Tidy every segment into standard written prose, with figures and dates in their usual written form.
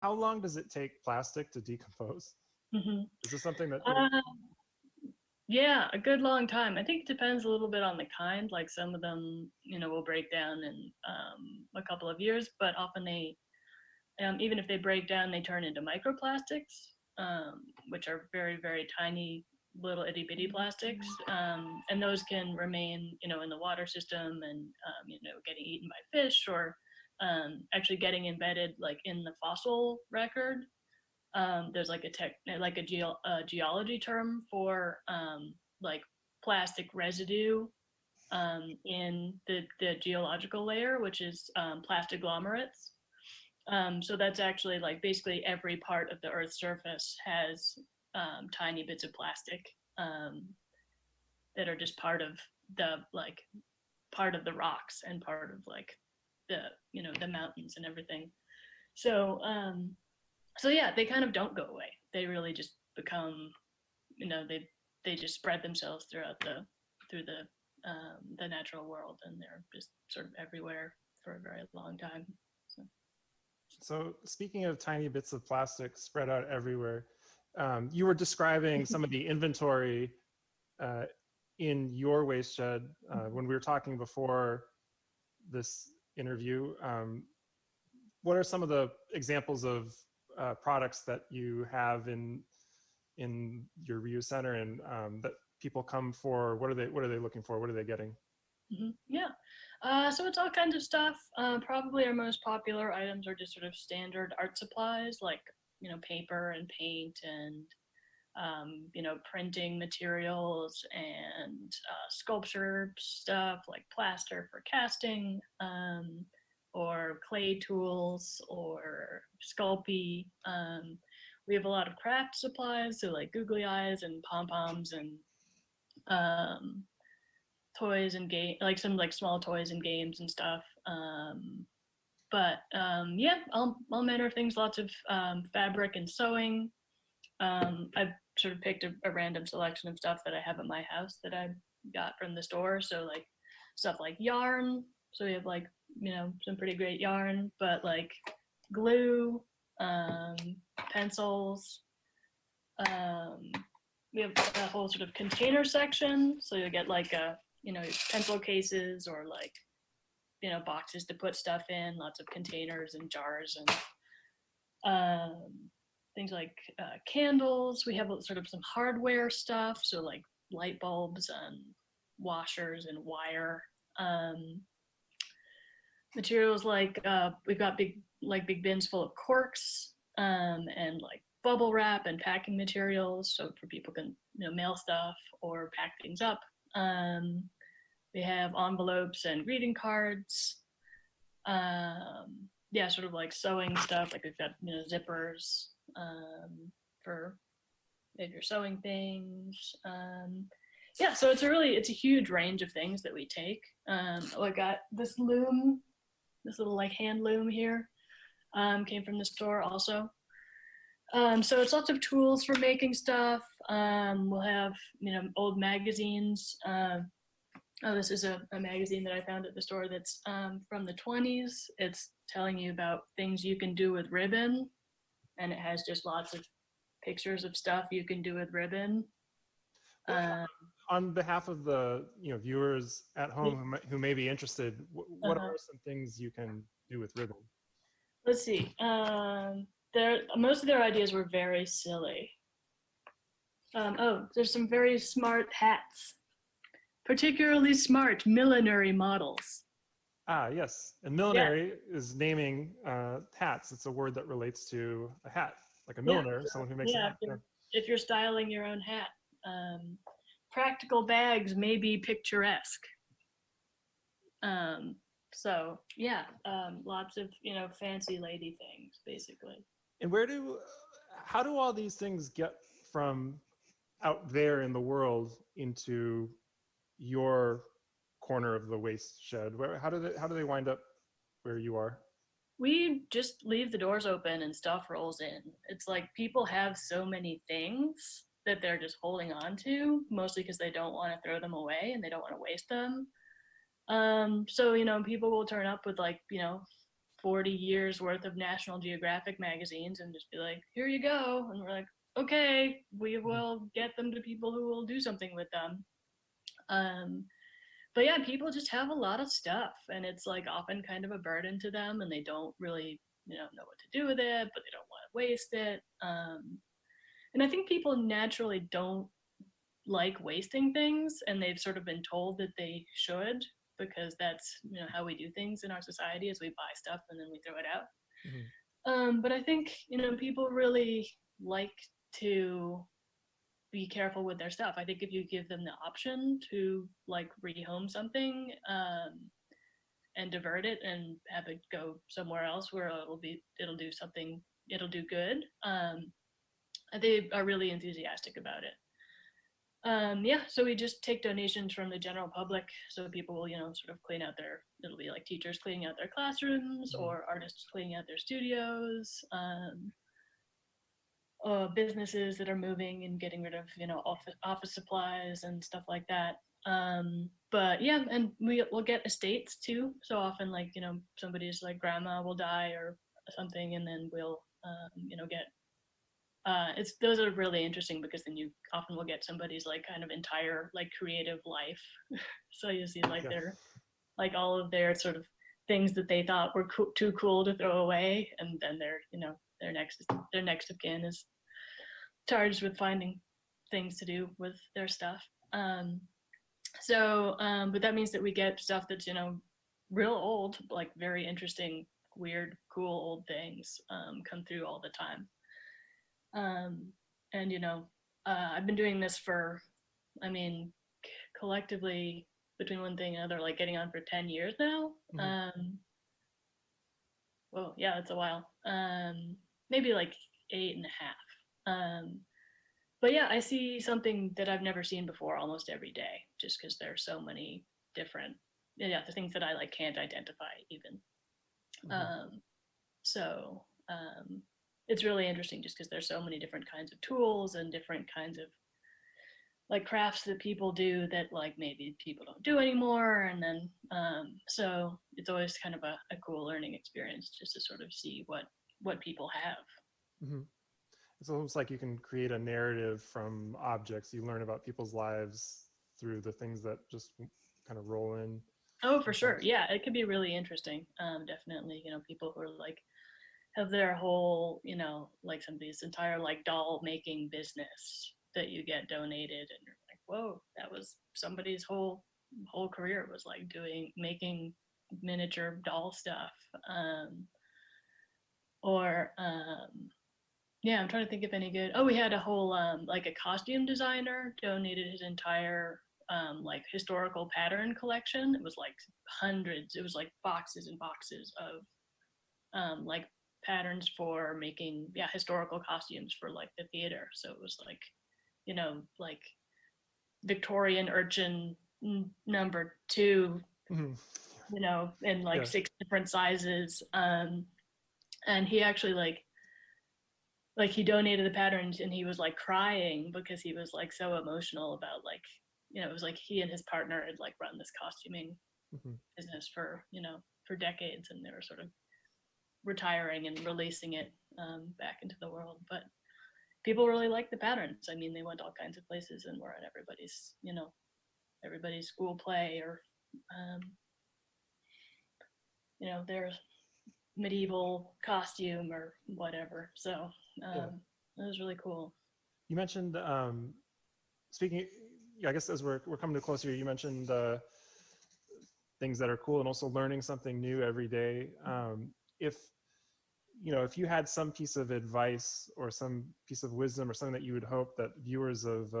how long does it take plastic to decompose? Hmm. Is this something that you? Uh, yeah, a good long time. I think it depends a little bit on the kind. Like some of them, will break down in a couple of years, but often even if they break down, they turn into microplastics, which are very, very tiny little itty bitty plastics. And those can remain, in the water system and, getting eaten by fish or actually getting embedded like in the fossil record. There's like a geology term for like plastic residue in the geological layer, which is plastiglomerates. So that's actually like basically every part of the Earth's surface has tiny bits of plastic um, that are just part of the rocks and part of like the mountains and everything. So so yeah, they kind of don't go away. They really just become, they just spread themselves through the natural world, and they're just sort of everywhere for a very long time. So. So speaking of tiny bits of plastic spread out everywhere, you were describing some of the inventory uh, in your waste shed when we were talking before this interview. What are some of the examples of products that you have in your reuse center, and that people come for? What are they looking for? What are they getting? Yeah. So it's all kinds of stuff. Probably our most popular items are just sort of standard art supplies like, paper and paint and, printing materials and sculpture stuff like plaster for casting, or clay tools or Sculpey. We have a lot of craft supplies, so like googly eyes and pom poms and um, toys and game, like some like small toys and games and stuff. But yeah, all manner of things. Lots of fabric and sewing. I've sort of picked a random selection of stuff that I have at my house that I got from the store. So like stuff like yarn. So we have like some pretty great yarn, but like glue, um, pencils. Um, we have a whole sort of container section. So you'll get like pencil cases or like boxes to put stuff in. Lots of containers and jars and um, things like candles. We have sort of some hardware stuff, so like light bulbs and washers and wire. Um, Materials like we've got big bins full of corks and like bubble wrap and packing materials, so for people can mail stuff or pack things up. Um, we have envelopes and greeting cards. Yeah, sort of like sewing stuff. Like we've got zippers for if you're sewing things. Yeah, so it's a huge range of things that we take. I got this loom, this little like hand loom here. Came from the store also. So it's lots of tools for making stuff. We'll have old magazines. Oh, this is a magazine that I found at the store that's from the 20s. It's telling you about things you can do with ribbon, and it has just lots of pictures of stuff you can do with ribbon. Well, Uh, on behalf of the viewers at home who may be interested, what uh, are some things you can do with ribbon? let's see. Most of their ideas were very silly. Oh, there's some very smart hats, particularly smart millinery models. Ah, yes. And Yeah, millinery is naming hats. It's a word that relates to a hat, like a yeah, milliner, someone who makes a yeah. hat. Yeah. If you're styling your own hat, um, practical bags may be picturesque. Um, so yeah, lots of fancy lady things basically. And how do all these things get from out there in the world into your corner of the waste shed? How do they wind up where you are? We just leave the doors open and stuff rolls in. It's like people have so many things that they're just holding on to, mostly because they don't want to throw them away and they don't want to waste them. So people will turn up with like 40 years worth of National Geographic magazines and just be like, here you go. And we're like, okay, we will get them to people who will do something with them. But yeah, people just have a lot of stuff, and it's like often kind of a burden to them, and they don't really, know what to do with it, but they don't want to waste it. And I think people naturally don't like wasting things, and they've sort of been told that they should, because that's how we do things in our society is we buy stuff and then we throw it out. But I think people really like to be careful with their stuff. I think if you give them the option to like rehome something and divert it and have it go somewhere else where it'll do good, they are really enthusiastic about it. Yeah, so we just take donations from the general public. So people will, sort of clean out it'll be like teachers cleaning out their classrooms or artists cleaning out their studios, businesses that are moving and getting rid of, office supplies and stuff like that. But yeah, and we'll get estates too. So often, like, somebody's like grandma will die or something, and then we'll, get those are really interesting because then you often will get somebody's like kind of entire like creative life. So you see like their like all of their sort of things that they thought were too cool to throw away, and then their next of kin is charged with finding things to do with their stuff. But that means that we get stuff that's real old, like very interesting, weird, cool old things come through all the time. And I've been doing this for, collectively between one thing and another, like getting on for 10 years now. Well, yeah, it's a while. Maybe like 8.5. But yeah, I see something that I've never seen before almost every day, just because there's so many different, the things that I like can't identify even. It's really interesting just because there's so many different kinds of tools and different kinds of like crafts that people do that like maybe people don't do anymore. And then so it's always kind of a cool learning experience just to sort of see what people have. It's almost like you can create a narrative from objects. You learn about people's lives through the things that just kind of roll in. Oh, for sure. Yeah, it could be really interesting. Definitely, people who are like have their whole, like somebody's entire like doll making business that you get donated, and you're like, whoa, that was somebody's whole career was like making miniature doll stuff. Yeah, I'm trying to think of any good. Oh, we had a whole like a costume designer donated his entire like historical pattern collection. It was like hundreds. It was like boxes and boxes of like patterns for making historical costumes for like the theater. So it was like like Victorian urchin number 2, in like 6 different sizes. And he actually like he donated the patterns, and he was like crying because he was like so emotional about like it was like he and his partner had like run this costuming business for for decades, and they were sort of retiring and releasing it back into the world. But people really like the patterns. I mean, they went all kinds of places and were at everybody's school play or their medieval costume or whatever. So it was really cool. You mentioned speaking, I guess as we're coming to close here, you mentioned things that are cool and also learning something new every day. If you had some piece of advice or some piece of wisdom or something that you would hope that viewers of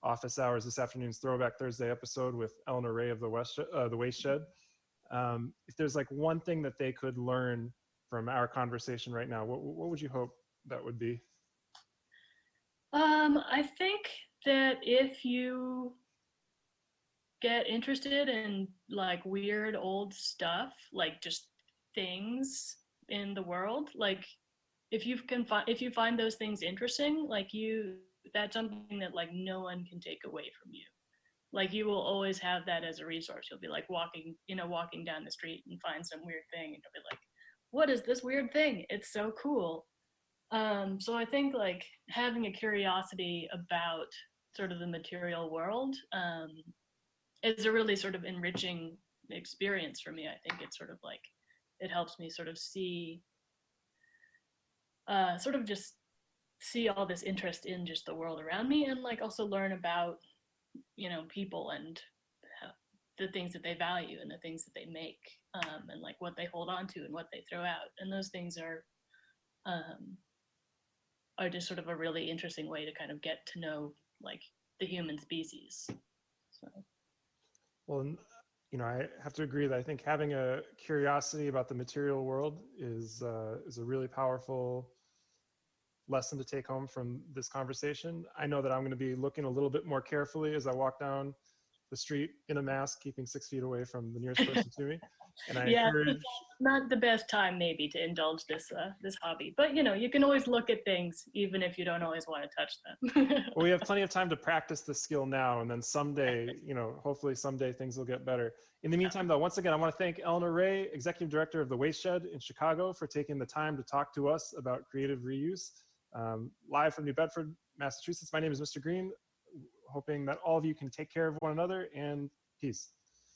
Office Hours, this afternoon's Throwback Thursday episode with Eleanor Ray of the Wasteshed, if there's like one thing that they could learn from our conversation right now, what would you hope that would be? I think that if you get interested in like weird old stuff, like just things in the world, like if you find those things interesting, like that's something that like no one can take away from you. Like you will always have that as a resource. You'll be like walking down the street and find some weird thing, and you'll be like, what is this weird thing? It's so cool. So I think like having a curiosity about sort of the material world is a really sort of enriching experience for me. I think it's sort of like it helps me sort of see, sort of just see all this interest in just the world around me, and like also learn about, you know, people and the things that they value and the things that they make, and like what they hold on to and what they throw out. And those things are just sort of a really interesting way to kind of get to know like the human species. So. Well, you know, I have to agree that I think having a curiosity about the material world is a really powerful lesson to take home from this conversation. I know that I'm going to be looking a little bit more carefully as I walk down the street in a mask, keeping 6 feet away from the nearest person to me. And I Yeah, encourage. not the best time maybe to indulge this this hobby, but you know, you can always look at things even if you don't always want to touch them. Well, we have plenty of time to practice the skill now, and then someday, you know, hopefully someday things will get better. In the meantime, though, once again, I want to thank Eleanor Ray, Executive Director of the Wasteshed in Chicago, for taking the time to talk to us about creative reuse. Live from New Bedford, Massachusetts, my name is Mr. Green, hoping that all of you can take care of one another, and peace.